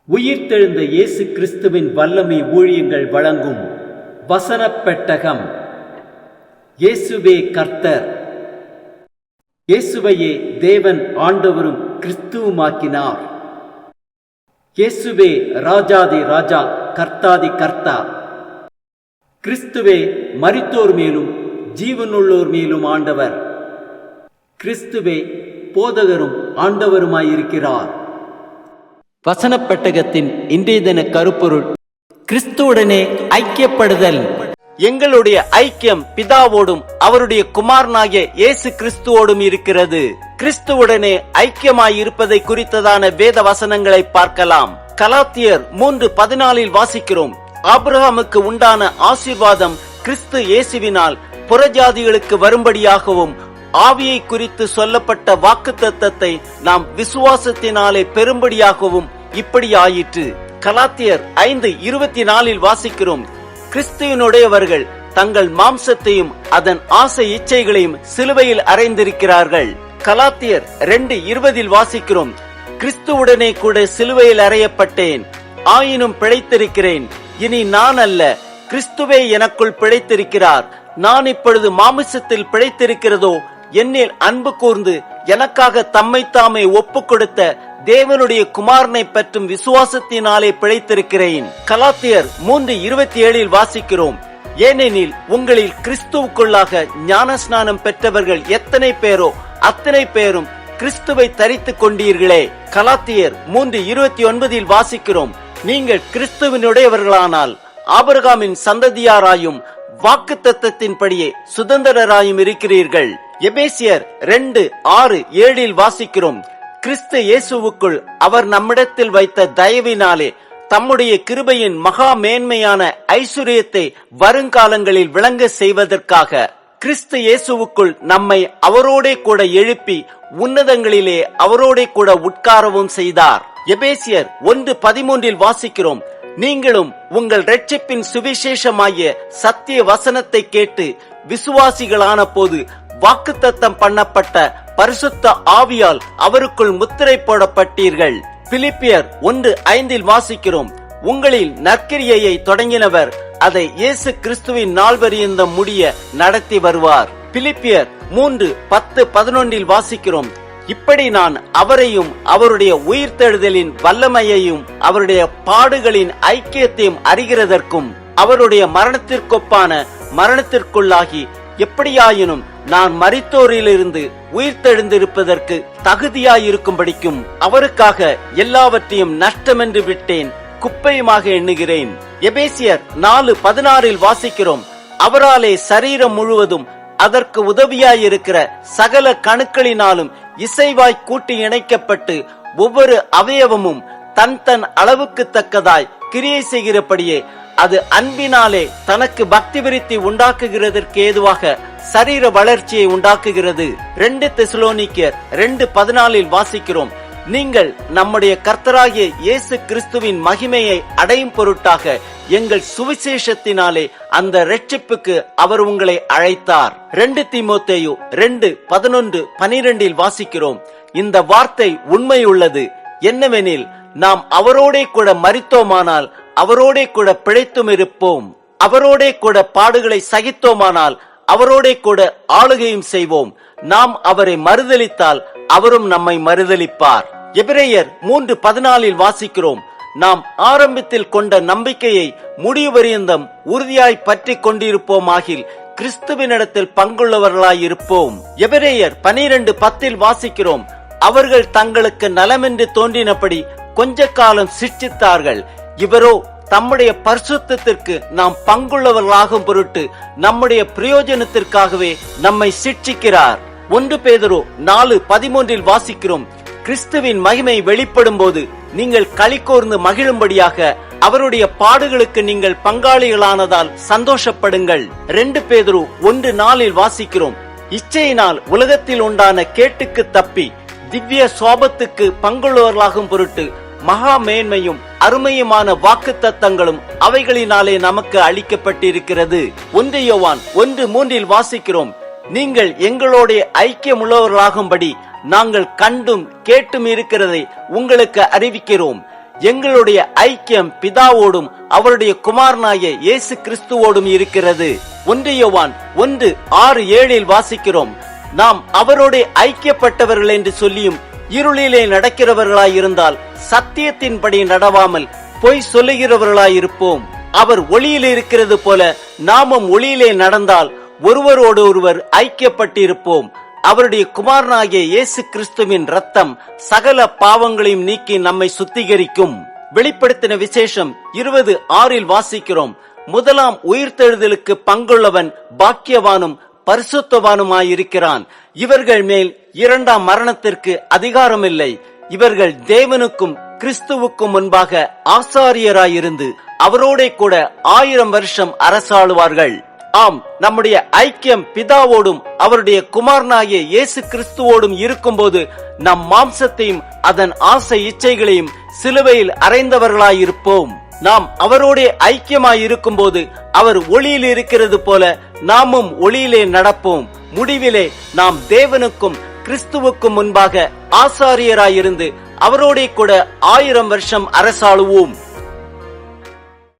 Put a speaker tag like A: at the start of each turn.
A: உயிர்த்தெழுந்த இயேசு கிறிஸ்துவின் வல்லமை ஊழியங்கள் வழங்கும் வசனப் பெட்டகம். இயேசுவே கர்த்தர். இயேசுவையே தேவன் ஆண்டவரும் கிறிஸ்துவுமாக்கினார். இயேசுவே ராஜாதி ராஜா, கர்த்தாதி கர்த்தா. கிறிஸ்துவே மரித்தோர் மேலும் ஜீவனுள்ளோர் மேலும் ஆண்டவர். கிறிஸ்துவே போதகரும் ஆண்டவருமாயிருக்கிறார். வசனப் பெட்டகத்தின் இன்றைய தின கருப்பொருள்: கிறிஸ்துவுடனே ஐக்கியப்படுதல். எங்களுடைய ஐக்கியம் பிதாவோடும் அவருடைய குமாரனாகிய இயேசு கிறிஸ்துவோடும் இருக்கிறது. கிறிஸ்துவுடனே ஐக்கியமாய் இருப்பதை குறித்ததான வேத வசனங்களை பார்க்கலாம். கலாத்தியர் 3:14 வாசிக்கிறோம்: ஆபிரகாமுக்கு உண்டான ஆசீர்வாதம் கிறிஸ்து இயேசுவினால் புறஜாதிகளுக்கு வரும்படியாகவும் ஆவியை குறித்து சொல்லப்பட்ட வாக்குத்தத்தத்தை நாம் விசுவாசத்தினாலே பெரும்படியாகவும் இப்படி ஆயிற்று. கலாத்தியர் 5:24 வாசிக்கிறோம்: கிறிஸ்துவினுடையவர்கள் தங்கள் மாம்சத்தையும் அதன் ஆசை இச்சைகளையும் சிலுவையில் அறைந்திருக்கிறார்கள். கலாத்தியர் 2:20 வாசிக்கிறோம்: கிறிஸ்துவுடனே கூட சிலுவையில் அறையப்பட்டேன், ஆயினும் பிழைத்திருக்கிறேன். இனி நான் அல்ல, கிறிஸ்துவே எனக்குள் பிழைத்திருக்கிறார். நான் இப்பொழுது மாமிசத்தில் பிழைத்திருக்கிறதோ, என்னில் அன்பு கூர்ந்து எனக்காக தம்மைத்தாமே ஒப்பு கொடுத்த தேவனுடைய குமாரனை பற்றும் விசுவாசத்தினாலே பிழைத்திருக்கிறேன். கலாத்தியர் 3:27 வாசிக்கிறோம்: ஏனெனில் உங்களில் கிறிஸ்துவுக்குள்ளாக ஞானஸ்நானம் பெற்றவர்கள் எத்தனை பேரோ அத்தனை பேரும் கிறிஸ்துவை தரித்துக் கொண்டீர்களே. கலாத்தியர் 3:29 வாசிக்கிறோம்: நீங்கள் கிறிஸ்துவினுடையவர்களானால் ஆபிரகாமின் சந்ததியாராயும் வாக்குத்தத்தத்தின்படியே சுதந்திரராயும் இருக்கிறீர்கள். எபேசியர் 2:6-7 வாசிக்கிறோம்: கிறிஸ்து இயேசுவுக்குள் அவர் நம்மிடத்தில் வைத்த தயவினாலே தம்முடைய கிருபையின் மகா மேன்மையான ஐசுரியத்தை வருங்காலங்களில் விளங்க செய்வதற்காக கிறிஸ்து இயேசுவுக்குள் நம்மை அவரோடே கூட எழுப்பி உன்னதங்களிலே அவரோடே கூட உட்காரவும் செய்தார். எபேசியர் 1:13 வாசிக்கிறோம்: நீங்களும் உங்கள் இரட்சிப்பின் சுவிசேஷமாகிய சத்திய வசனத்தை கேட்டு விசுவாசிகளான போது வாக்குத்தத்தம் பண்ணப்பட்ட பரிசுத்த ஆவியால் அவருக்குள் முத்திரை போடப்பட்டீர்கள். பிலிப்பியர் 1:5 வாசிக்கிறோம்: உங்களில் நற்கிரியையை தொடங்கினவர் அதை இயேசு கிறிஸ்துவின் நாள் பரியந்தம் முடிய நடத்தி வருவார். பிலிப்பியர் 3:10-11 வாசிக்கிறோம்: இப்படி நான் அவரையும் அவருடைய உயிர்த்தெழுதலின் வல்லமையையும் அவருடைய பாடுகளின் ஐக்கியத்தையும் அறிகிறதற்கும் அவருடைய மரணத்திற்கொப்பான மரணத்திற்குள்ளாகி எப்படியாயினும் நான் மரித்தோரிலிருந்து உயிர்த்தெழுந்திருப்பதற்கு தகுதியாயிருக்கும்படிக்கும் அவருக்காக எல்லாவற்றையும் நஷ்டமென்று விட்டேன், குப்பையுமாக எண்ணுகிறேன். எபேசியர் 4:16 வாசிக்கிறோம்: அவராலே சரீரம் முழுவதும் அதற்கு உதவியாயிருக்கிற சகல கணுக்களினாலும் இசைவாய் கூட்டி இணைக்கப்பட்டு ஒவ்வொரு அவயவமும் தன் தன் அளவுக்கு தக்கதாய் கிரியை செய்கிறபடியே அது அன்பினாலே தனக்கு பக்தி விருத்தி உண்டாக்குகிறதற்கு ஏதுவாக சரீர வளர்ச்சியை உண்டாக்குகிறது. 2 தெசலோனிக்கேயர் 2:14 வாசிக்கிறோம்: நீங்கள் நம்முடைய கர்த்தராகிய இயேசு கிறிஸ்துவின் மகிமையை அடையும் பொருட்டாக எங்கள் சுவிசேஷத்தினாலே அந்த இரட்சிப்புக்கு அவர் உங்களை அழைத்தார். 2 தீமோத்தேயு 2:11-12 வாசிக்கிறோம்: இந்த வார்த்தை உண்மையுள்ளது. என்னவெனில், நாம் அவரோடே கூட மரித்தோமானால் அவரோடே கூட பிழைத்தும் இருப்போம், அவரோடே கூட பாடுகளை சகித்தோமானால் அவரோடே கூட ஆளுகையும் செய்வோம். நாம் அவரை மறுதலித்தால் அவரும் நம்மை மறுதலிப்பார். எபிரேயர் 3:14 வாசிக்கிறோம்: நாம் ஆரம்பத்தில் கொண்ட நம்பிக்கையை முடிவு பரியந்தம் உறுதியாய் பற்றி கொண்டிருப்போமாகில் கிறிஸ்துவினிடத்தில் பங்குள்ளவர்களாயிருப்போம். எபிரேயர் 12:10 வாசிக்கிறோம்: அவர்கள் தங்களுக்கு நலமென்று தோன்றினபடி கொஞ்ச காலம் சிட்சித்தார்கள், இவரோ தம்முடைய பரிசுத்தத்திற்கு நாம் பங்குள்ளவர்களாகும் பொருட்டு நம்முடைய பிரயோஜனத்திற்காகவே நம்மை சிட்சிக்கிறார். 1 பேதுரு 4:13 வாசிக்கிறோம்: கிறிஸ்துவின் மகிமை வெளிப்படும் போது நீங்கள் களிகூர்ந்து மகிழும்படியாக அவருடைய பாடுகளுக்கு நீங்கள் பங்காளிகளானதால் சந்தோஷப்படுங்கள். 2 பேதுரு 1:4 வாசிக்கிறோம்: இச்சையினால் உலகத்தில் உண்டான கேட்டுக்கு தப்பி திவ்ய சோபத்துக்கு பங்குள்ளவர்களாகும் பொருட்டு மகா மேன்மையும் அருமையுமான வாக்குத்தத்தங்களும் அவைகளினாலே நமக்கு அளிக்கப்பட்டிருக்கிறது. 1 யோவான் 1:3 வாசிக்கிறோம்: நீங்கள் எங்களோட ஐக்கியமுள்ளவர்களாகும்படி நாங்கள் கண்டும் கேட்டும் இருக்கிறதை உங்களுக்கு அறிவிக்கிறோம். எங்களுடைய ஐக்கியம் பிதாவோடும் அவருடைய குமாரனாகிய இயேசு கிறிஸ்துவோடும் இருக்கிறது. 1 யோவான் 1:6-7 வாசிக்கிறோம், நாம் அவரோட ஐக்கியப்பட்டவர்கள் என்று சொல்லியும் இருளிலே நடக்கிறவர்களாயிருந்தால் சத்தியத்தின்படி நடவாமல் பொய் சொல்லுகிறவர்களாயிருப்போம். அவர் ஒளியிலே இருக்கிறது போல நாமும் ஒளியிலே நடந்தால் ஒருவரோடு ஒருவர் ஐக்கியப்பட்டிருப்போம். அவருடைய குமாரனாகிய இயேசு கிறிஸ்துவின் ரத்தம் சகல பாவங்களையும் நீக்கி நம்மை சுத்திகரிக்கும். வெளிப்படுத்தின விசேஷம் 20:6 வாசிக்கிறோம், முதலாம் உயிர்த்தெழுதலுக்கு பங்குள்ளவன் பாக்கியவானும் பரிசுத்தவானுமாயிருக்கிறான். இவர்கள் மேல் இரண்டாம் மரணத்திற்கு அதிகாரம் இல்லை. இவர்கள் தேவனுக்கும் கிறிஸ்துவுக்கும் முன்பாக ஆசாரியராயிருந்து அவரோட கூட 1000 வருஷம் அரசாளுவார்கள். ஆம், நம்முடைய ஐக்கியம் பிதாவோடும் அவருடைய குமாரனாகிய இயேசு கிறிஸ்துவோடும் இருக்கும்போது நம் மாம்சத்தையும் அதன் ஆசை இச்சைகளையும் சிலுவையில் அறைந்தவர்களாயிருப்போம். நாம் அவரோட ஐக்கியமாயிருக்கும் போது அவர் ஒளியில் இருக்கிறது போல நாமும் ஒளியிலே நடப்போம். முடிவிலே நாம் தேவனுக்கும் கிறிஸ்துவுக்கும் முன்பாக ஆசாரியராயிருந்து அவரோட கூட 1000 வருஷம் அரசாளுவோம்.